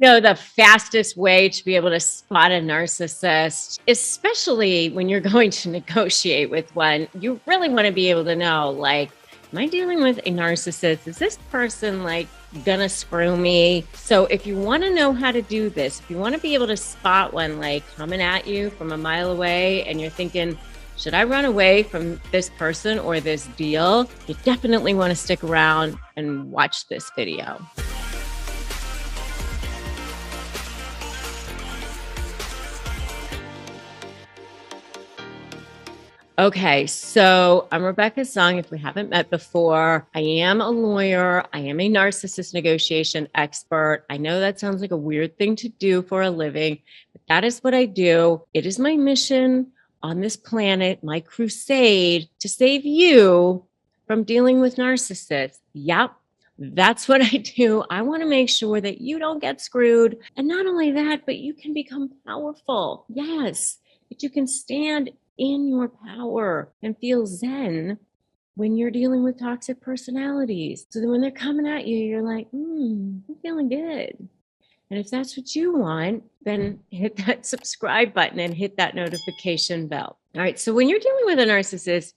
The fastest way to be able to spot a narcissist, especially when you're going to negotiate with one, you really want to be able to know, like, am I dealing with a narcissist? Is this person like gonna screw me? So if you want to know how to do this, if you want to be able to spot one like coming at you from a mile away and you're thinking, should I run away from this person or this deal? You definitely want to stick around and watch this video. Okay, so I'm Rebecca Zung. If we haven't met before, I am a lawyer. I am a narcissist negotiation expert. I know that sounds like a weird thing to do for a living, but that is what I do. It is my mission on this planet, my crusade to save you from dealing with narcissists. Yep, that's what I do. I want to make sure that you don't get screwed. And not only that, but you can become powerful. Yes, that you can stand in your power and feel zen when you're dealing with toxic personalities. So that when they're coming at you, you're like, I'm feeling good. And if that's what you want, then hit that subscribe button and hit that notification bell. All right. So when you're dealing with a narcissist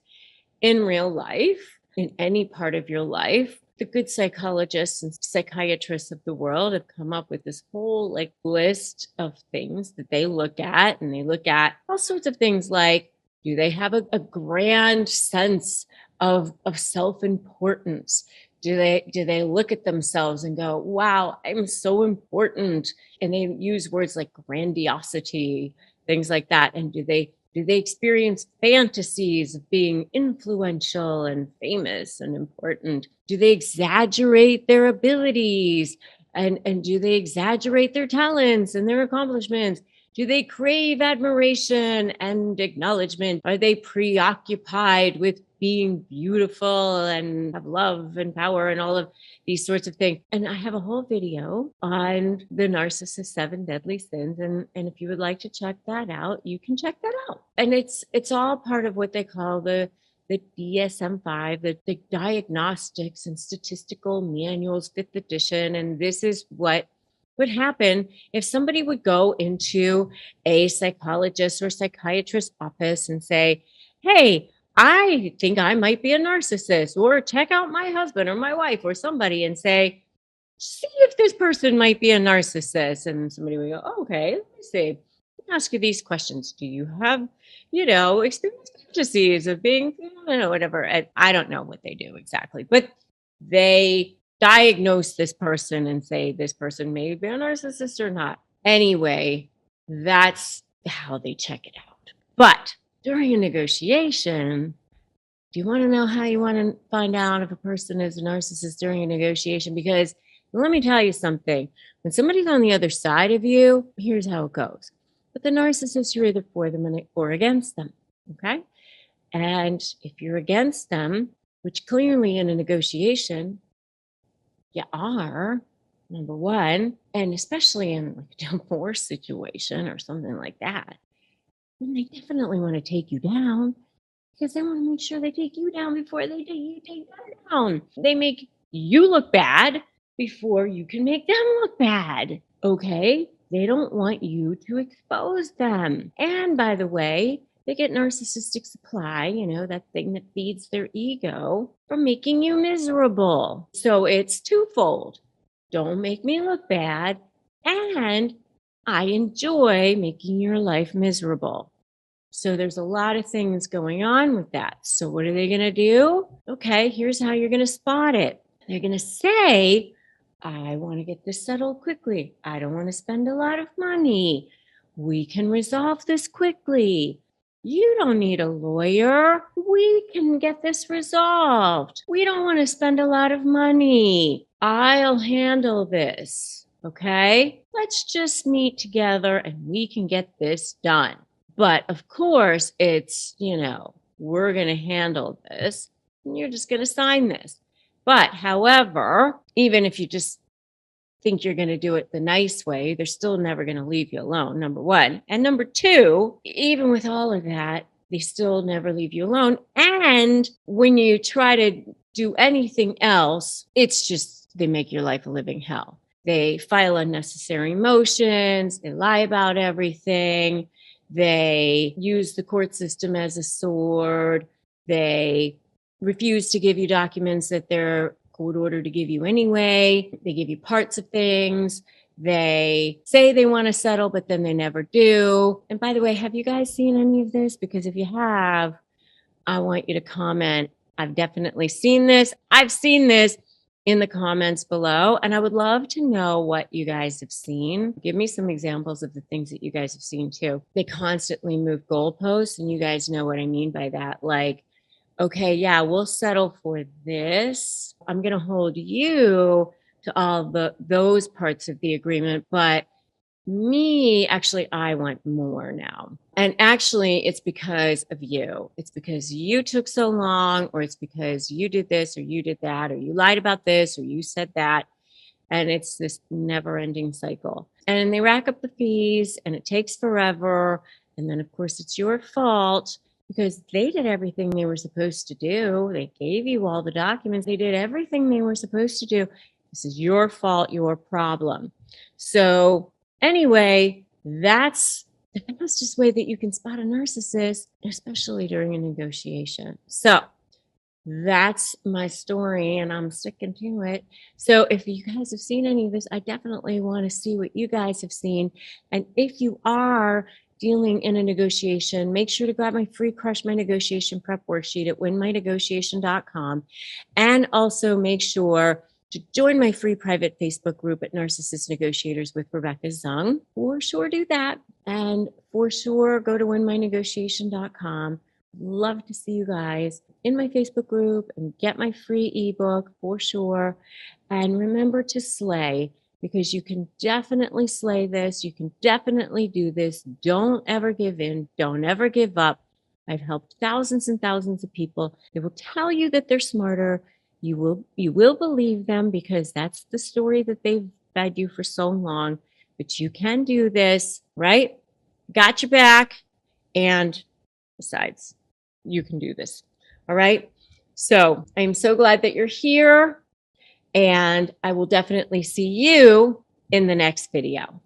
in real life, in any part of your life, the good psychologists and psychiatrists of the world have come up with this whole like list of things that they look at, and they look at all sorts of things like, do they have a grand sense of self-importance? Do they look at themselves and go, wow, I'm so important? And they use words like grandiosity, things like that. And do they experience fantasies of being influential and famous and important? Do they exaggerate their abilities? And do they exaggerate their talents and their accomplishments? Do they crave admiration and acknowledgement? Are they preoccupied with being beautiful and have love and power and all of these sorts of things? And I have a whole video on the Narcissist 7 Deadly Sins. And if you would like to check that out, you can check that out. And it's all part of what they call the DSM-5, the Diagnostics and Statistical Manuals, 5th edition. And this is what would happen if somebody would go into a psychologist or psychiatrist's office and say, hey, I think I might be a narcissist, or check out my husband or my wife or somebody and say, see if this person might be a narcissist. And somebody would go, oh, okay, let me see. Let me ask you these questions. Do you have, experience fantasies of being, whatever. I don't know what they do exactly, but they diagnose this person and say this person may be a narcissist or not. Anyway, that's how they check it out. But during a negotiation, do you want to know how you want to find out if a person is a narcissist during a negotiation? Because let me tell you something. When somebody's on the other side of you, here's how it goes. With the narcissist, you're either for them or against them. Okay? And if you're against them, which clearly in a negotiation, you are, number one, and especially in like a divorce situation or something like that, then they definitely want to take you down, because they want to make sure they take you down before they take them down. They make you look bad before you can make them look bad. Okay? They don't want you to expose them. And by the way, they get narcissistic supply, that thing that feeds their ego, from making you miserable. So it's twofold. Don't make me look bad, and I enjoy making your life miserable. So there's a lot of things going on with that. So what are they going to do? Okay, here's how you're going to spot it. They're going to say, I want to get this settled quickly. I don't want to spend a lot of money. We can resolve this quickly. You don't need a lawyer. We can get this resolved. We don't want to spend a lot of money. I'll handle this. Okay? Let's just meet together and we can get this done. But of course, it's, we're going to handle this and you're just going to sign this. But however, even if you just think you're going to do it the nice way, they're still never going to leave you alone, number one. And number two, even with all of that, they still never leave you alone. And when you try to do anything else, it's just, they make your life a living hell. They file unnecessary motions. They lie about everything. They use the court system as a sword. They refuse to give you documents that they're court ordered to give you anyway. They give you parts of things. They say they want to settle, but then they never do. And by the way, have you guys seen any of this? Because if you have, I want you to comment. I've definitely seen this. I've seen this in the comments below. And I would love to know what you guys have seen. Give me some examples of the things that you guys have seen too. They constantly move goalposts, and you guys know what I mean by that. Like, okay, yeah, we'll settle for this. I'm going to hold you to all those parts of the agreement, but me, actually, I want more now. And actually, it's because of you. It's because you took so long, or it's because you did this, or you did that, or you lied about this, or you said that. And it's this never ending cycle. And they rack up the fees, and it takes forever. And then, of course, it's your fault because they did everything they were supposed to do. They gave you all the documents, they did everything they were supposed to do. This is your fault, your problem. So, anyway, that's the fastest way that you can spot a narcissist, especially during a negotiation. So that's my story, and I'm sticking to it. So if you guys have seen any of this, I definitely want to see what you guys have seen. And if you are dealing in a negotiation, make sure to grab my free Crush My Negotiation Prep worksheet at winmynegotiation.com. And also make sure to join my free private Facebook group at Narcissist Negotiators with Rebecca Zung. For sure do that. And for sure go to winmynegotiation.com. Love to see you guys in my Facebook group and get my free ebook for sure. And remember to slay, because you can definitely slay this. You can definitely do this. Don't ever give in. Don't ever give up. I've helped thousands and thousands of people. They will tell you that they're smarter. You will believe them because that's the story that they've fed you for so long. But you can do this, right? Got your back. And besides, you can do this. All right. So I'm so glad that you're here. And I will definitely see you in the next video.